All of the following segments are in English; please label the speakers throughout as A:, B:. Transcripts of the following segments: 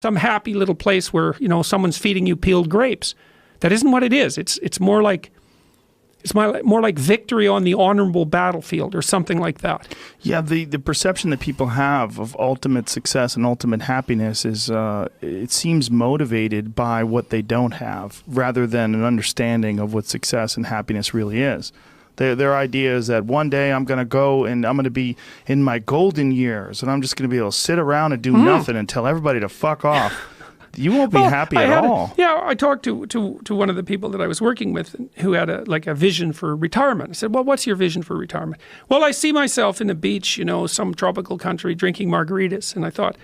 A: some happy little place where, you know, someone's feeding you peeled grapes. That isn't what it is. It's more like victory on the honorable battlefield or something like that.
B: Yeah, the perception that people have of ultimate success and ultimate happiness is, it seems motivated by what they don't have rather than an understanding of what success and happiness really is. Their idea is that one day I'm going to go and I'm going to be in my golden years and I'm just going to be able to sit around and do nothing and tell everybody to fuck off. You won't be happy at all.
A: I talked to one of the people that I was working with who had a vision for retirement. I said, well, what's your vision for retirement? Well, I see myself in the beach, you know, some tropical country drinking margaritas. And I thought,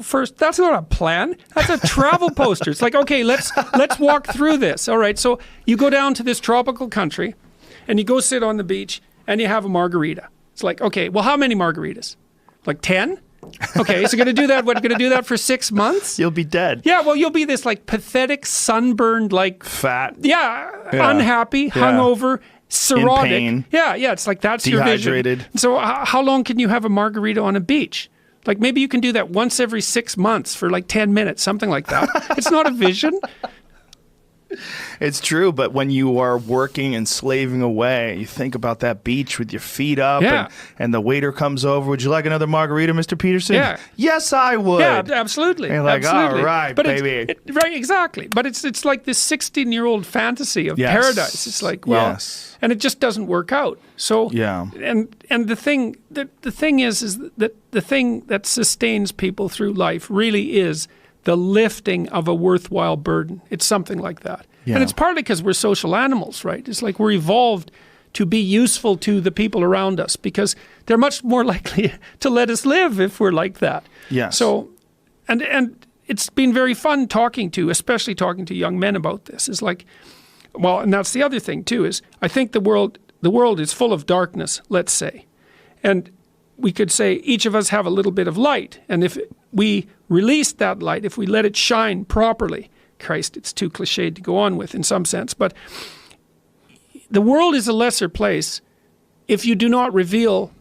A: first, that's not a plan. That's a travel poster. It's like, okay, let's walk through this. All right, so you go down to this tropical country and you go sit on the beach and you have a margarita. It's like, okay, well, how many margaritas? Like 10? Okay, so you're going to do that, what, you're going to do that for 6 months?
B: You'll be dead.
A: Yeah, well, you'll be this like pathetic, sunburned, like...
B: Fat.
A: Yeah, unhappy, hungover, cirrhotic.
B: In pain.
A: Yeah, it's like that's your vision.
B: Dehydrated.
A: So how long can you have a margarita on a beach? Like maybe you can do that once every 6 months for like 10 minutes, something like that. It's not a vision.
B: It's true, but when you are working and slaving away, you think about that beach with your feet up and the waiter comes over. Would you like another margarita, Mr. Peterson?
A: Yeah.
B: Yes, I would.
A: Yeah, absolutely.
B: And you're like,
A: absolutely.
B: all right,
A: but
B: baby.
A: Right, exactly. But it's like this 16-year-old fantasy of paradise. It's like, well, and it just doesn't work out. So, and the thing is that the thing that sustains people through life really is the lifting of a worthwhile burden. It's something like that. Yeah. And it's partly because we're social animals, right? It's like we're evolved to be useful to the people around us because they're much more likely to let us live if we're like that.
B: Yes. So,
A: and it's been very fun especially talking to young men about this. It's like, well, and that's the other thing too, is I think the world is full of darkness, let's say. And we could say each of us have a little bit of light. And if we release that light, if we let it shine properly, Christ, it's too cliched to go on with in some sense, but the world is a lesser place if you do not reveal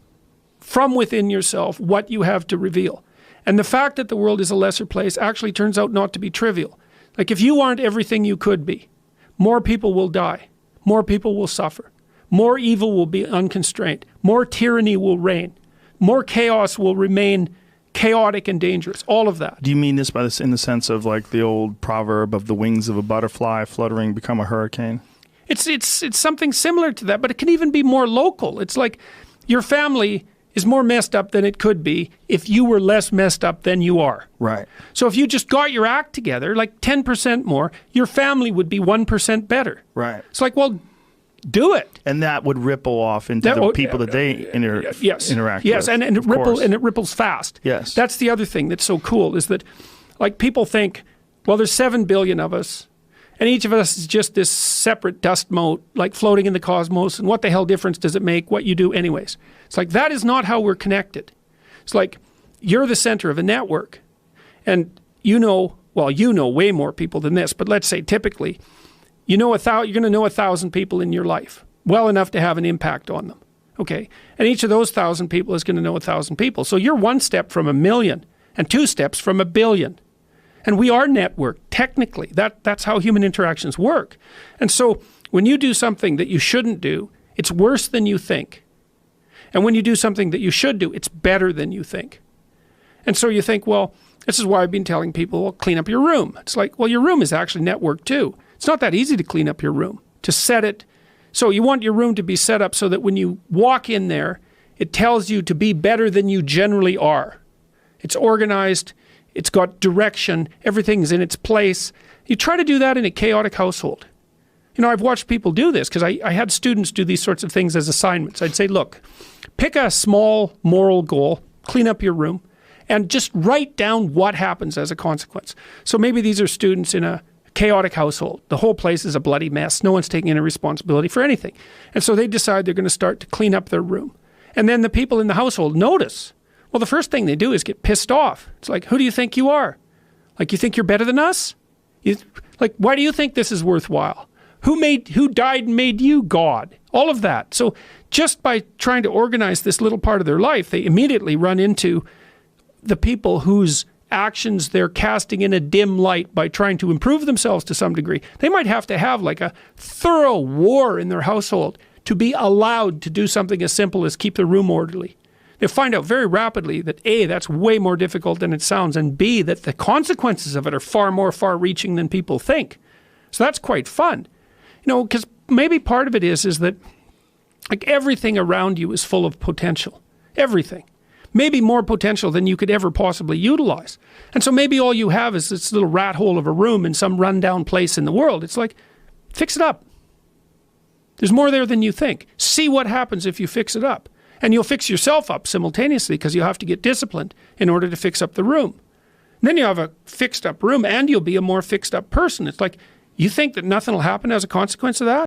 A: from within yourself what you have to reveal. And the fact that the world is a lesser place actually turns out not to be trivial. Like if you aren't everything you could be, more people will die, more people will suffer, more evil will be unconstrained, more tyranny will reign, more chaos will remain chaotic and dangerous, all of that.
B: Do you mean this in the sense of like the old proverb of the wings of a butterfly fluttering become a hurricane?
A: It's something similar to that, but it can even be more local. It's like your family is more messed up than it could be if you were less messed up than you are.
B: Right.
A: So if you just got your act together, like 10% more, your family would be 1% better.
B: Right.
A: It's like, well, do it.
B: And that would ripple off into the people that they interact with.
A: Yes, and it ripples fast.
B: Yes.
A: That's the other thing that's so cool is that like people think, well, there's 7 billion of us and each of us is just this separate dust mote like floating in the cosmos, and what the hell difference does it make what you do anyways? It's like that is not how we're connected. It's like you're the center of a network and you know way more people than this, but let's say typically you're going to know 1,000 people in your life, well enough to have an impact on them, okay? And each of those 1,000 people is going to know 1,000 people. So you're 1 step from 1 million and 2 steps from 1 billion. And we are networked, technically. That's how human interactions work. And so when you do something that you shouldn't do, it's worse than you think. And when you do something that you should do, it's better than you think. And so you think, well, this is why I've been telling people, well, clean up your room. It's like, well, your room is actually networked too. It's not that easy to clean up your room, to set it. So you want your room to be set up so that when you walk in there, it tells you to be better than you generally are. It's organized, it's got direction, everything's in its place. You try to do that in a chaotic household. You know, I've watched people do this because I had students do these sorts of things as assignments. I'd say, look, pick a small moral goal, clean up your room, and just write down what happens as a consequence. So maybe these are students in a chaotic household. The whole place is a bloody mess. No one's taking any responsibility for anything. And so they decide they're going to start to clean up their room. And then the people in the household notice. Well, the first thing they do is get pissed off. It's like, who do you think you are? Like, you think you're better than us? Why do you think this is worthwhile? Who died and made you God? All of that. So just by trying to organize this little part of their life, they immediately run into the people whose actions they're casting in a dim light by trying to improve themselves to some degree. They might have to have like a thorough war in their household to be allowed to do something as simple as keep the room orderly. They'll find out very rapidly that A, that's way more difficult than it sounds, and B, that the consequences of it are far more far-reaching than people think. So that's quite fun. You know, because maybe part of it is that like everything around you is full of potential. Everything. Maybe more potential than you could ever possibly utilize. And so maybe all you have is this little rat hole of a room in some rundown place in the world. It's like, fix it up. There's more there than you think. See what happens if you fix it up. And you'll fix yourself up simultaneously because you'll have to get disciplined in order to fix up the room. And then you have a fixed up room and you'll be a more fixed up person. It's like, you think that nothing will happen as a consequence of that?